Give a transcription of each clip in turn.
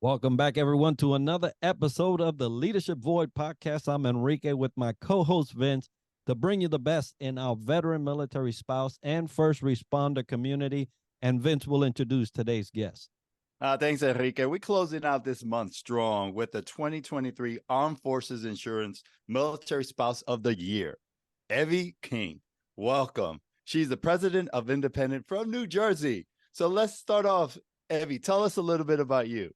Welcome back, everyone, to another episode of the Leadership Void Podcast. I'm Enrique with my co-host Vince to bring you the best in our veteran military spouse and first responder community. And Vince will introduce today's guest. Thanks, Enrique. We're closing out this month strong with the 2023 Armed Forces Insurance Military Spouse of the Year, Evie King. Welcome. She's the president of InDependent from New Jersey. So let's start off. Evie, tell us a little bit about you.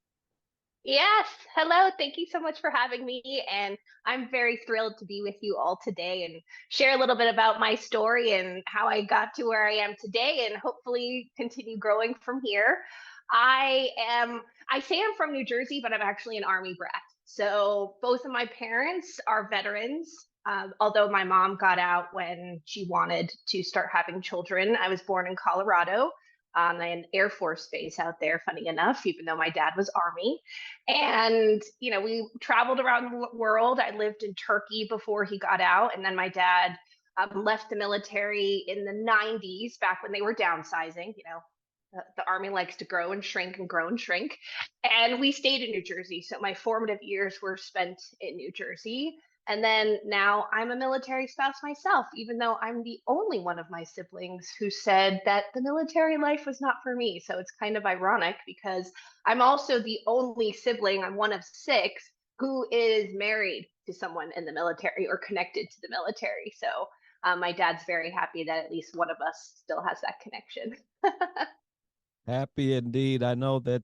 Yes. Hello. Thank you so much for having me. And I'm very thrilled to be with you all today and share a little bit about my story and how I got to where I am today and hopefully continue growing from here. I say I'm from New Jersey, but I'm actually an Army brat. So both of my parents are veterans. Although my mom got out when she wanted to start having children. I was born in Colorado on an Air Force base out there, funny enough, even though my dad was Army. And, we traveled around the world. I lived in Turkey before he got out. And then my dad left the military in the 90s, back when they were downsizing. The Army likes to grow and shrink and grow and shrink. And we stayed in New Jersey. So my formative years were spent in New Jersey. And then now I'm a military spouse myself, even though I'm the only one of my siblings who said that the military life was not for me. So it's kind of ironic because I'm also the only sibling, I'm one of 6, who is married to someone in the military or connected to the military. So my dad's very happy that at least one of us still has that connection. Happy indeed. I know that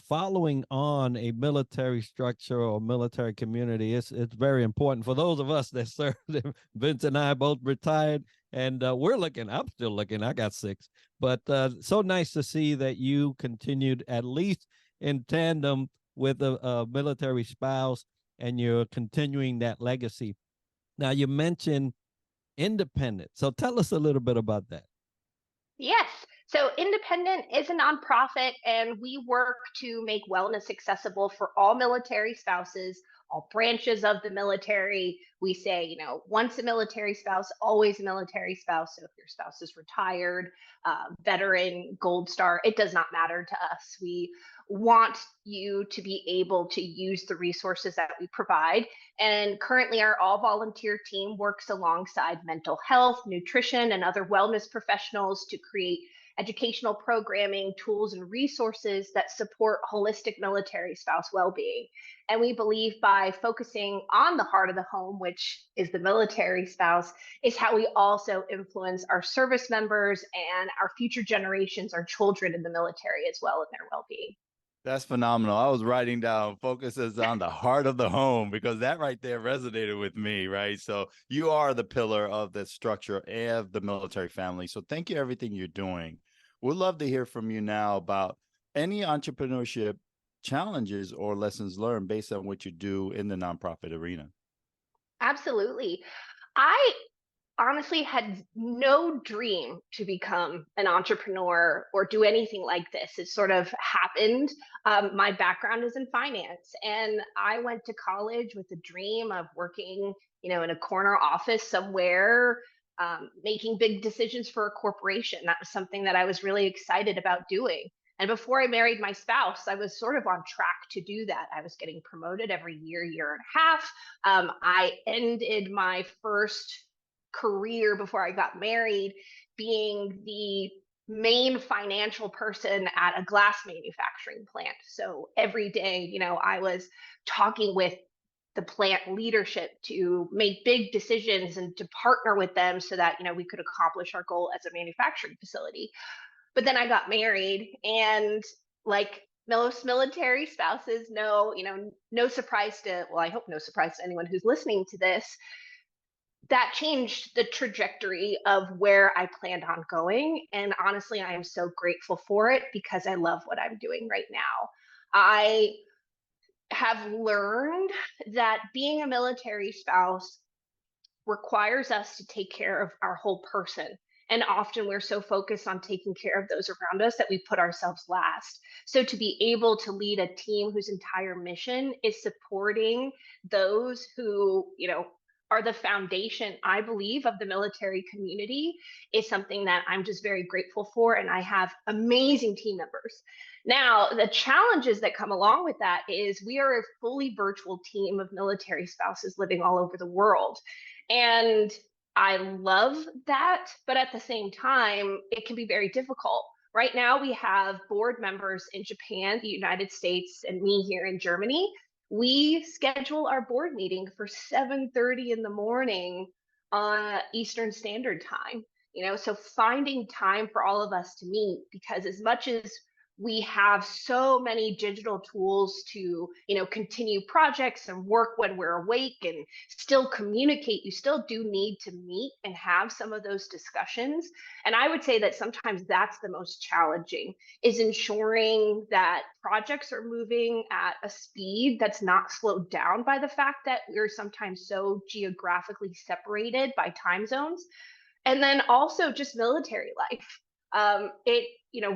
following on a military structure or military community, it's very important for those of us that served. Vince and I both retired, and I'm still looking. I got 6, but so nice to see that you continued at least in tandem with a military spouse, and you're continuing that legacy. Now, you mentioned InDependent, so tell us a little bit about that. Yes. So InDependent is a nonprofit, and we work to make wellness accessible for all military spouses, all branches of the military. We say, once a military spouse, always a military spouse. So if your spouse is retired, veteran, Gold Star, it does not matter to us. We want you to be able to use the resources that we provide. And currently our all volunteer team works alongside mental health, nutrition, and other wellness professionals to create educational programming, tools, and resources that support holistic military spouse well-being. And we believe by focusing on the heart of the home, which is the military spouse, is how we also influence our service members and our future generations, our children in the military as well, in their well-being. That's phenomenal. I was writing down focuses on the heart of the home because that right there resonated with me, right? So you are the pillar of the structure of the military family. So thank you for everything you're doing. We'd love to hear from you now about any entrepreneurship challenges or lessons learned based on what you do in the nonprofit arena. Absolutely. I honestly had no dream to become an entrepreneur or do anything like this. It sort of happened. My background is in finance, and I went to college with a dream of working, in a corner office somewhere, making big decisions for a corporation. That was something that I was really excited about doing. And before I married my spouse, I was sort of on track to do that. I was getting promoted every year, year and a half. I ended my first career before I got married being the main financial person at a glass manufacturing plant. So every day, I was talking with the plant leadership to make big decisions and to partner with them so that, we could accomplish our goal as a manufacturing facility. But then I got married, and like most military spouses know, no surprise to, well, I hope no surprise to anyone who's listening to this, that changed the trajectory of where I planned on going. And honestly, I am so grateful for it because I love what I'm doing right now. I have learned that being a military spouse requires us to take care of our whole person. And often we're so focused on taking care of those around us that we put ourselves last. So to be able to lead a team whose entire mission is supporting those who, are the foundation, I believe, of the military community is something that I'm just very grateful for. And I have amazing team members. Now, the challenges that come along with that is we are a fully virtual team of military spouses living all over the world. And I love that, but at the same time, it can be very difficult. Right now, we have board members in Japan, the United States, and me here in Germany. We schedule our board meeting for 7:30 in the morning on Eastern Standard Time. So finding time for all of us to meet, because as much as we have so many digital tools to, continue projects and work when we're awake and still communicate, you still do need to meet and have some of those discussions. And I would say that sometimes that's the most challenging, is ensuring that projects are moving at a speed that's not slowed down by the fact that we're sometimes so geographically separated by time zones. And then also just military life.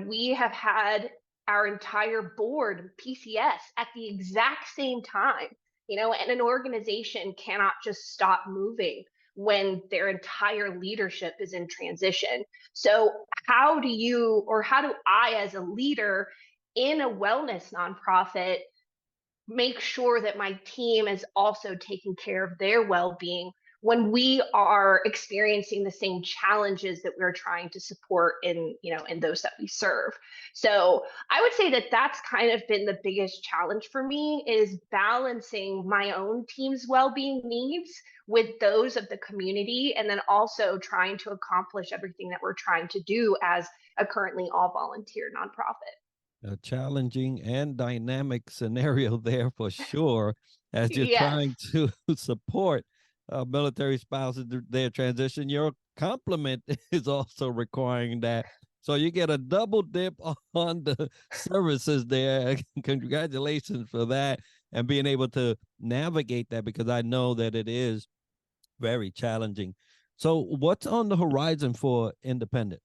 We have had our entire board PCS at the exact same time, and an organization cannot just stop moving when their entire leadership is in transition. So how do I as a leader in a wellness nonprofit make sure that my team is also taking care of their well-being when we are experiencing the same challenges that we're trying to support in those that we serve? So I would say that that's kind of been the biggest challenge for me, is balancing my own team's well-being needs with those of the community, and then also trying to accomplish everything that we're trying to do as a currently all volunteer nonprofit. A challenging and dynamic scenario there for sure, as you're Yes. trying to support military spouses, their transition. Your complement is also requiring that. So you get a double dip on the services there. Congratulations for that, and being able to navigate that, because I know that it is very challenging. So what's on the horizon for InDependent?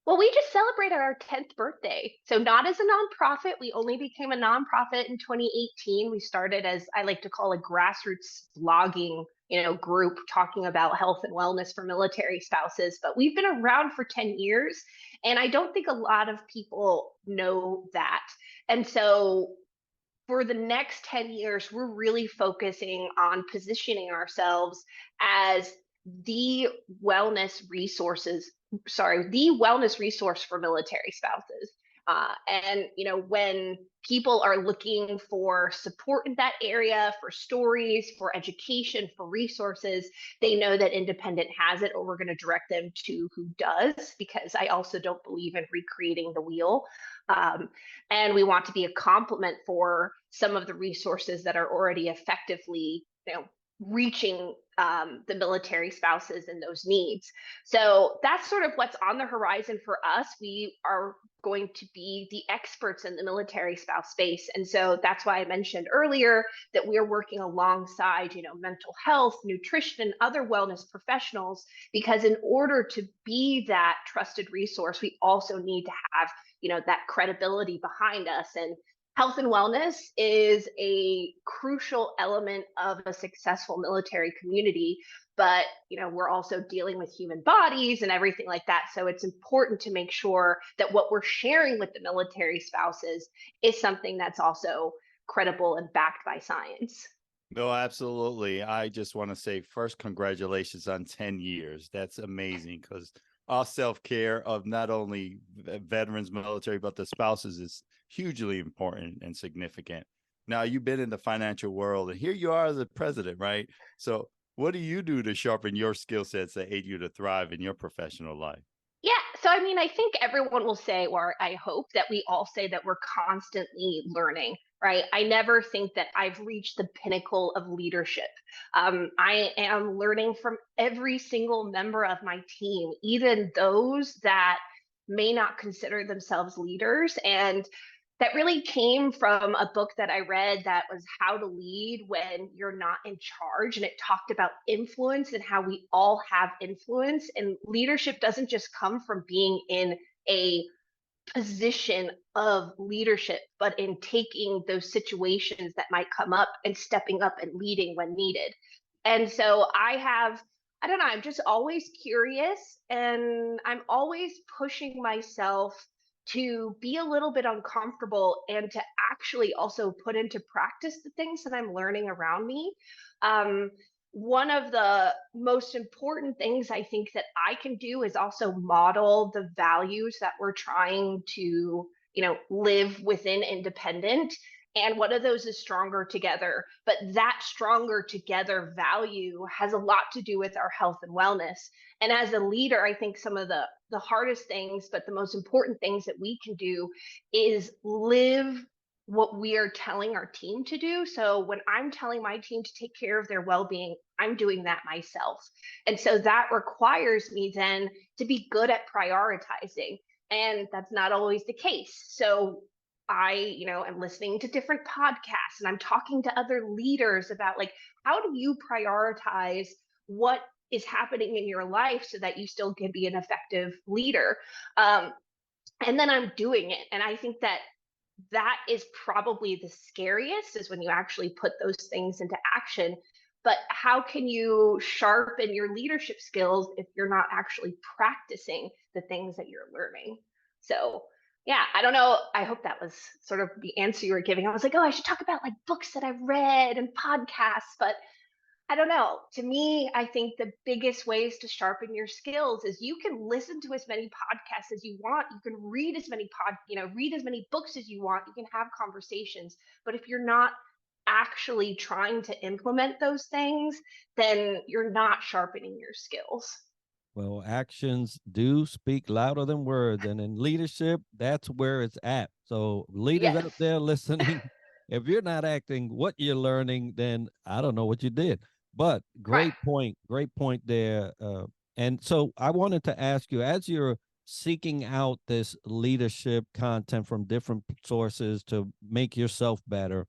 Well, we just celebrated our 10th birthday. So not as a nonprofit. We only became a nonprofit in 2018. We started as, I like to call, a grassroots blogging, group talking about health and wellness for military spouses. But we've been around for 10 years. And I don't think a lot of people know that. And so for the next 10 years, we're really focusing on positioning ourselves as the wellness the wellness resource for military spouses. And when people are looking for support in that area, for stories, for education, for resources, they know that InDependent has it, or we're going to direct them to who does, because I also don't believe in recreating the wheel. And we want to be a complement for some of the resources that are already effectively, reaching the military spouses and those needs. So that's sort of what's on the horizon for us. We are going to be the experts in the military spouse space. And so that's why I mentioned earlier that we're working alongside, mental health, nutrition, and other wellness professionals, because in order to be that trusted resource, we also need to have, that credibility behind us. And health and wellness is a crucial element of a successful military community, but we're also dealing with human bodies and everything like that. So it's important to make sure that what we're sharing with the military spouses is something that's also credible and backed by science. No, absolutely. I just want to say first, congratulations on 10 years. That's amazing, because our self-care of not only veterans, military, but the spouses is hugely important and significant. Now, you've been in the financial world, and here you are as a president, right? So what do you do to sharpen your skill sets that aid you to thrive in your professional life? Yeah, so I think everyone will say, or I hope that we all say, that we're constantly learning, right? I never think that I've reached the pinnacle of leadership. I am learning from every single member of my team, even those that may not consider themselves leaders. And that really came from a book that I read that was How to Lead When You're Not in Charge. And it talked about influence and how we all have influence. And leadership doesn't just come from being in a position of leadership, but in taking those situations that might come up and stepping up and leading when needed. And so I don't know, I'm just always curious, and I'm always pushing myself to be a little bit uncomfortable and to actually also put into practice the things that I'm learning around me. Um, One of the most important things I think that I can do is also model the values that we're trying to, live within Independent. And one of those is stronger together. But that stronger together value has a lot to do with our health and wellness. And as a leader, I think some of the hardest things, but the most important things that we can do is live what we are telling our team to do. So when I'm telling my team to take care of their well-being, I'm doing that myself. And so that requires me then to be good at prioritizing. And that's not always the case. So I, am listening to different podcasts and I'm talking to other leaders about like, how do you prioritize what is happening in your life so that you still can be an effective leader? And then I'm doing it. And I think that that is probably the scariest, is when you actually put those things into action. But how can you sharpen your leadership skills if you're not actually practicing the things that you're learning? So yeah, I don't know. I hope that was sort of the answer you were giving. I was like, oh, I should talk about like books that I've read and podcasts, but I don't know. To me, I think the biggest ways to sharpen your skills is you can listen to as many podcasts as you want. You can read as many read as many books as you want. You can have conversations. But if you're not actually trying to implement those things, then you're not sharpening your skills. Well, actions do speak louder than words. And in leadership, that's where it's at. So, leaders Yes. out there listening, if you're not acting what you're learning, then I don't know what you did. But Right. great point there. And so, I wanted to ask you, as you're seeking out this leadership content from different sources to make yourself better,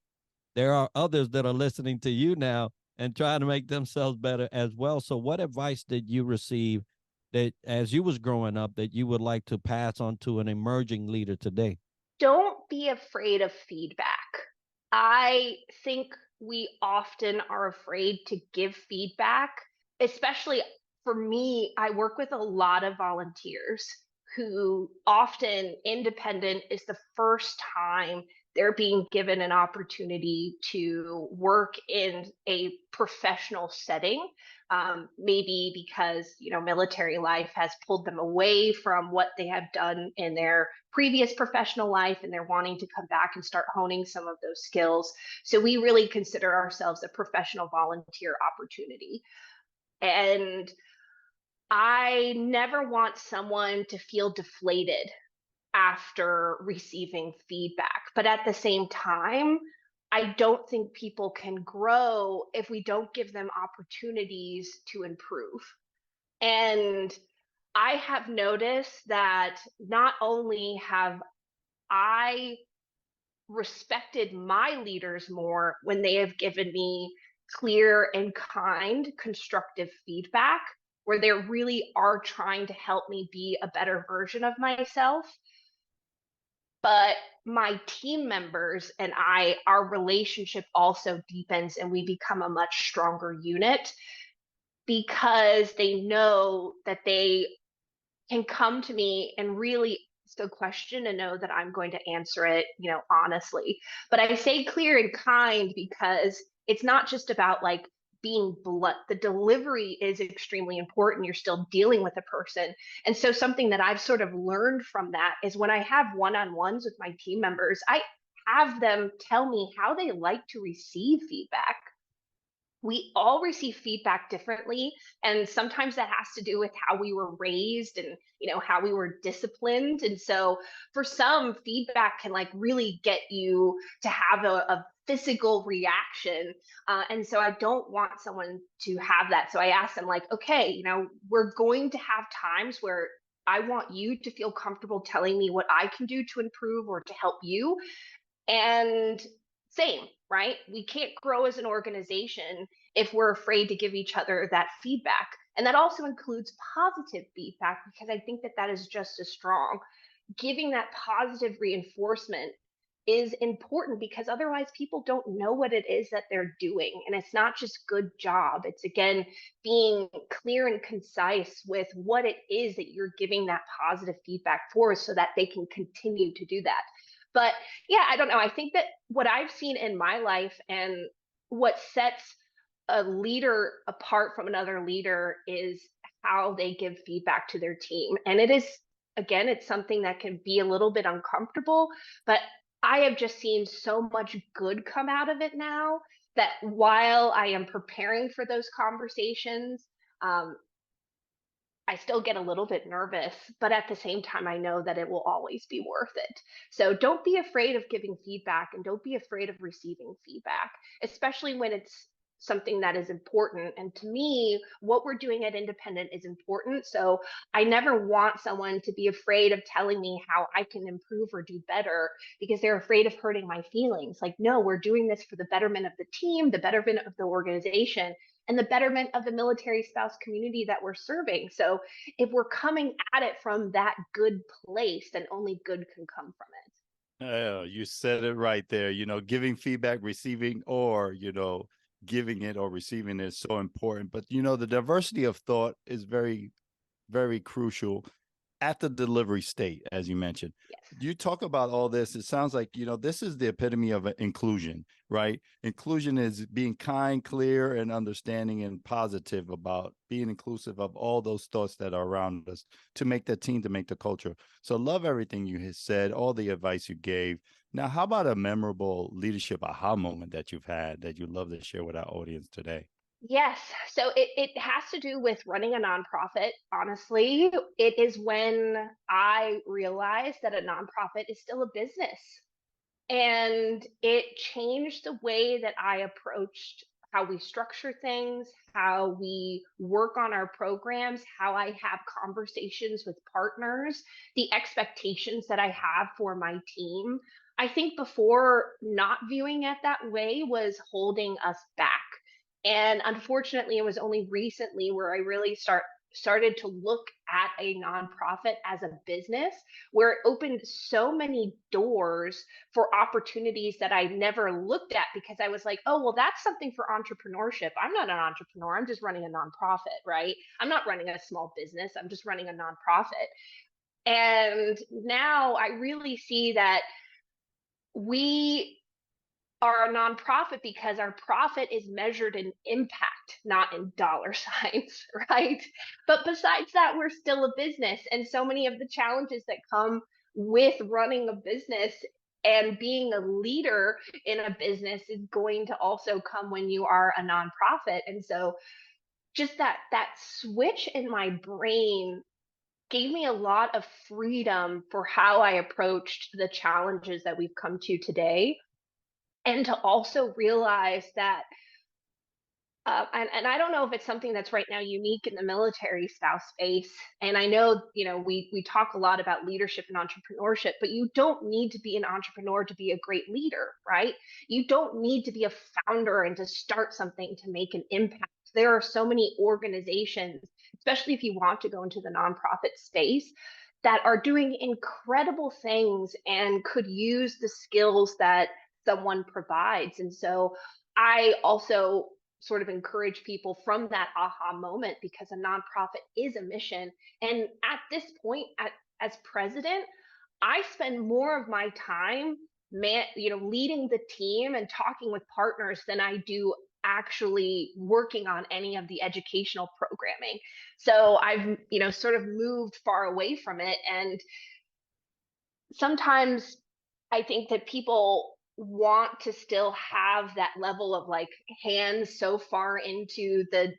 there are others that are listening to you now and trying to make themselves better as well. So what advice did you receive that as you was growing up that you would like to pass on to an emerging leader today? Don't be afraid of feedback. I think we often are afraid to give feedback, especially for me. I work with a lot of volunteers who often Independent is the first time they're being given an opportunity to work in a professional setting. Maybe because military life has pulled them away from what they have done in their previous professional life, and they're wanting to come back and start honing some of those skills. So we really consider ourselves a professional volunteer opportunity. And I never want someone to feel deflated after receiving feedback. But at the same time, I don't think people can grow if we don't give them opportunities to improve. And I have noticed that not only have I respected my leaders more when they have given me clear and kind constructive feedback, where they really are trying to help me be a better version of myself. But my team members and I, our relationship also deepens and we become a much stronger unit, because they know that they can come to me and really ask a question and know that I'm going to answer it, honestly. But I say clear and kind because it's not just about like being blunt. The delivery is extremely important. You're still dealing with a person. And so something that I've sort of learned from that is when I have one-on-ones with my team members, I have them tell me how they like to receive feedback. We all receive feedback differently, and sometimes that has to do with how we were raised and how we were disciplined. And so for some, feedback can like really get you to have a physical reaction, and so I don't want someone to have that. So I ask them like, okay, we're going to have times where I want you to feel comfortable telling me what I can do to improve or to help you. And same, right? We can't grow as an organization if we're afraid to give each other that feedback. And that also includes positive feedback, because I think that that is just as strong. Giving that positive reinforcement is important, because otherwise people don't know what it is that they're doing. And it's not just good job. It's, again, being clear and concise with what it is that you're giving that positive feedback for, so that they can continue to do that. But yeah, I don't know. I think that what I've seen in my life, and what sets a leader apart from another leader, is how they give feedback to their team. And it is, again, it's something that can be a little bit uncomfortable, but I have just seen so much good come out of it now, that while I am preparing for those conversations, I still get a little bit nervous, but at the same time, I know that it will always be worth it. So don't be afraid of giving feedback, and don't be afraid of receiving feedback, especially when it's something that is important. And to me, what we're doing at Independent is important. So I never want someone to be afraid of telling me how I can improve or do better, because they're afraid of hurting my feelings. Like, no, we're doing this for the betterment of the team, the betterment of the organization, and the betterment of the military spouse community that we're serving. So if we're coming at it from that good place, then only good can come from it. Oh, you said it right there. Giving feedback, receiving, or, giving it or receiving it is so important. But, the diversity of thought is very, very crucial at the delivery state, as you mentioned. Yes. You talk about all this. It sounds like, this is the epitome of inclusion, right? Inclusion is being kind, clear, and understanding and positive about being inclusive of all those thoughts that are around us to make the team, to make the culture. So love everything you have said, all the advice you gave. Now, how about a memorable leadership aha moment that you've had that you'd love to share with our audience today? Yes. So it has to do with running a nonprofit. Honestly, it is when I realized that a nonprofit is still a business. And it changed the way that I approached how we structure things, how we work on our programs, how I have conversations with partners, the expectations that I have for my team. I think before, not viewing it that way was holding us back. And unfortunately, it was only recently where I really started to look at a nonprofit as a business, where it opened so many doors for opportunities that I never looked at, because I was like, oh, well, that's something for entrepreneurship. I'm not an entrepreneur. I'm just running a nonprofit, right? I'm not running a small business. I'm just running a nonprofit. And now I really see that we are a nonprofit because our profit is measured in impact, not in dollar signs, right? But besides that, we're still a business. And so many of the challenges that come with running a business and being a leader in a business is going to also come when you are a nonprofit. And so just that switch in my brain gave me a lot of freedom for how I approached the challenges that we've come to today, and to also realize that and I don't know if it's something that's right now unique in the military spouse space. And I know, we talk a lot about leadership and entrepreneurship, but you don't need to be an entrepreneur to be a great leader, right? You don't need to be a founder and to start something to make an impact. There are so many organizations, especially if you want to go into the nonprofit space, that are doing incredible things and could use the skills that someone provides. And so I also sort of encourage people from that aha moment, because a nonprofit is a mission. And at this point, as president, I spend more of my time leading the team and talking with partners than I do actually working on any of the educational programming. So I've sort of moved far away from it. And sometimes I think that people want to still have that level of like hands so far into the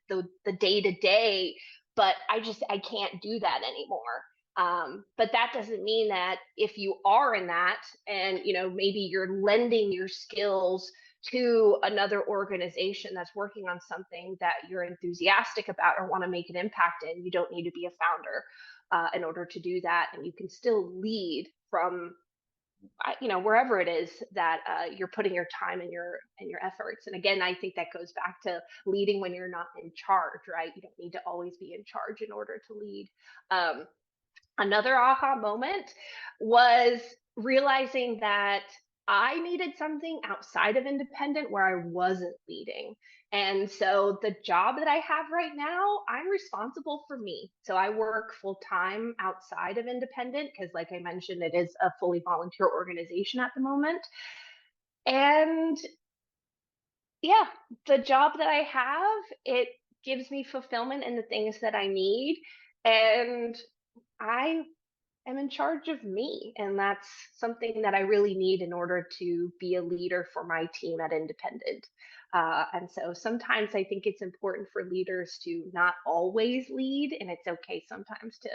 day to day, but I can't do that anymore. But that doesn't mean that if you are in that, and maybe you're lending your skills to another organization that's working on something that you're enthusiastic about or want to make an impact in, you don't need to be a founder in order to do that, and you can still lead from wherever it is that you're putting your time and your efforts. And again, I think that goes back to leading when you're not in charge, right? You don't need to always be in charge in order to lead. Another aha moment was realizing that I needed something outside of independent where I wasn't leading. And so the job that I have right now, I'm responsible for me. So I work full time outside of independent because, like I mentioned, it is a fully volunteer organization at the moment. And yeah, the job that I have, it gives me fulfillment in the things that I need. And I am in charge of me. And that's something that I really need in order to be a leader for my team at Independent. And so sometimes I think it's important for leaders to not always lead, and it's okay sometimes to,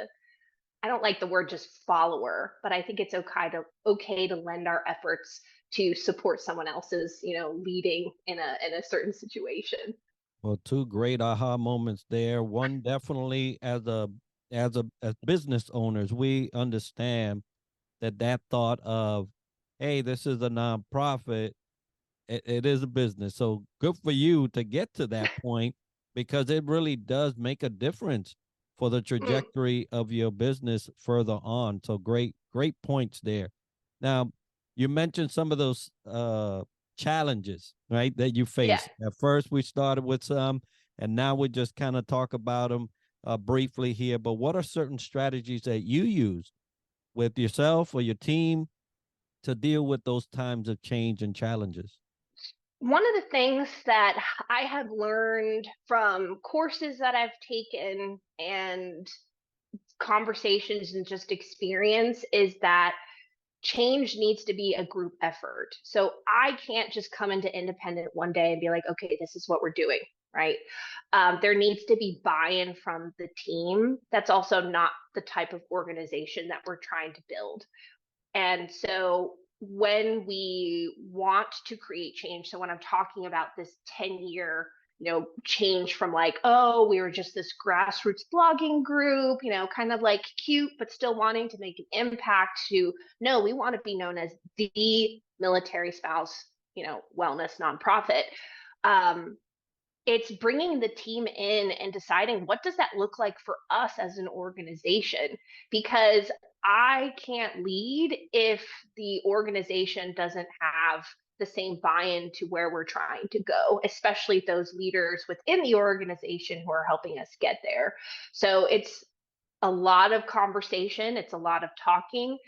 I don't like the word just follower, but I think it's okay to lend our efforts to support someone else's, leading in a certain situation. Well, two great aha moments there. One, definitely as business owners, we understand that thought of, hey, this is a nonprofit, it is a business. So good for you to get to that point, because it really does make a difference for the Mm, trajectory of your business further on. So great points there. Now, you mentioned some of those challenges, right, that you yeah. face. At first, we started with some, and now we just kind of talk about them briefly here. But what are certain strategies that you use with yourself or your team to deal with those times of change and challenges? One of the things that I have learned from courses that I've taken and conversations and just experience is that change needs to be a group effort. So I can't just come into independent one day and be like, okay, this is what we're doing, right? There needs to be buy-in from the team. That's also not the type of organization that we're trying to build. And so when we want to create change, so when I'm talking about this 10-year, change from like, oh, we were just this grassroots blogging group, kind of like cute, but still wanting to make an impact, to no, we want to be known as the military spouse, wellness nonprofit. Um, it's bringing the team in and deciding what does that look like for us as an organization, because I can't lead if the organization doesn't have the same buy-in to where we're trying to go, especially those leaders within the organization who are helping us get there. So it's a lot of conversation, it's a lot of talking.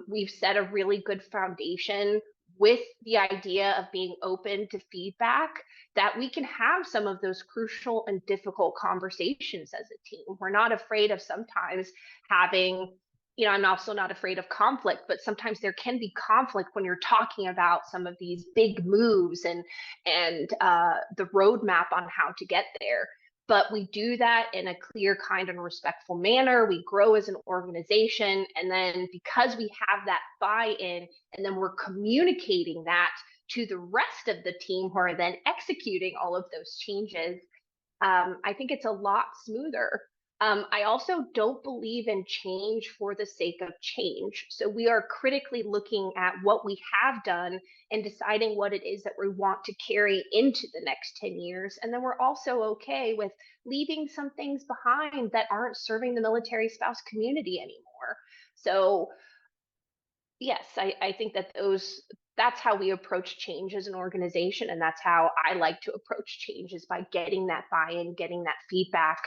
We've set a really good foundation with the idea of being open to feedback, that we can have some of those crucial and difficult conversations as a team. We're not afraid of sometimes having, I'm also not afraid of conflict, but sometimes there can be conflict when you're talking about some of these big moves and the roadmap on how to get there. But we do that in a clear, kind, and respectful manner. We grow as an organization. And then because we have that buy-in, and then we're communicating that to the rest of the team who are then executing all of those changes, I think it's a lot smoother. I also don't believe in change for the sake of change. So we are critically looking at what we have done and deciding what it is that we want to carry into the next 10 years. And then we're also okay with leaving some things behind that aren't serving the military spouse community anymore. So yes, I think that that's how we approach change as an organization, and that's how I like to approach change, is by getting that buy-in, getting that feedback,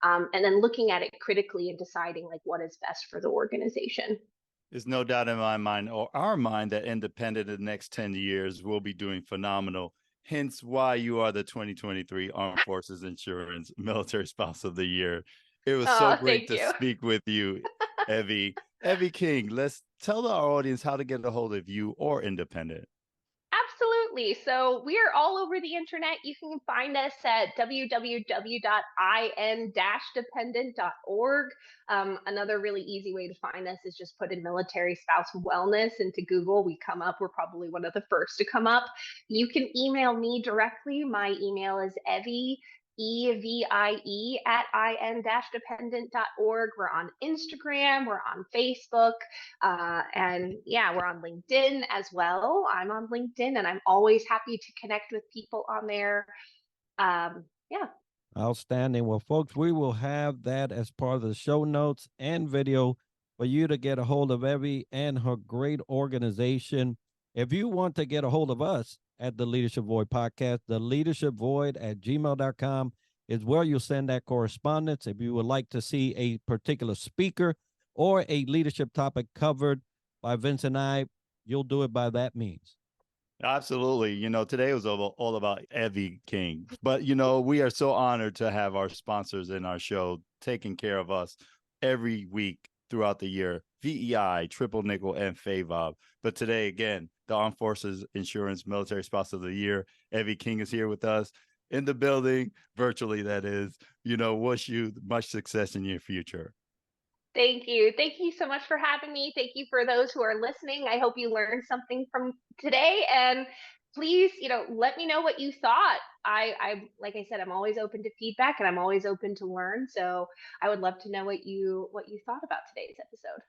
and then looking at it critically and deciding like what is best for the organization. There's no doubt in my mind or our mind that Independent in the next 10 years will be doing phenomenal. Hence why you are the 2023 Armed Forces Insurance Military Spouse of the Year. It was so Oh, great thank to you. speak with you, Evie. Evie King, let's tell our audience how to get a hold of you or Independent. Absolutely. So we are all over the internet. You can find us at www.in-dependent.org. Another really easy way to find us is just put in military spouse wellness into Google. We come up. We're probably one of the first to come up. You can email me directly. My email is Evie, EVIE at in-dependent.org. We're on Instagram. We're on Facebook. And yeah, we're on LinkedIn as well. I'm on LinkedIn, and I'm always happy to connect with people on there. Yeah. Outstanding. Well, folks, we will have that as part of the show notes and video for you to get a hold of Evie and her great organization. If you want to get a hold of us at the Leadership Void Podcast, the leadershipvoid@gmail.com is where you'll send that correspondence. If you would like to see a particular speaker or a leadership topic covered by Vince and I, you'll do it by that means. Absolutely. You know, today was all about Evie King, but you know, we are so honored to have our sponsors in our show taking care of us every week throughout the year. VEI, Triple Nickel, and FAVOB. But today, again, the Armed Forces Insurance Military Spouse of the Year, Evie King is here with us in the building, virtually, that is. You know, wish you much success in your future. Thank you. Thank you so much for having me. Thank you for those who are listening. I hope you learned something from today. And please, let me know what you thought. Like I said, I'm always open to feedback and I'm always open to learn. So I would love to know what you thought about today's episode.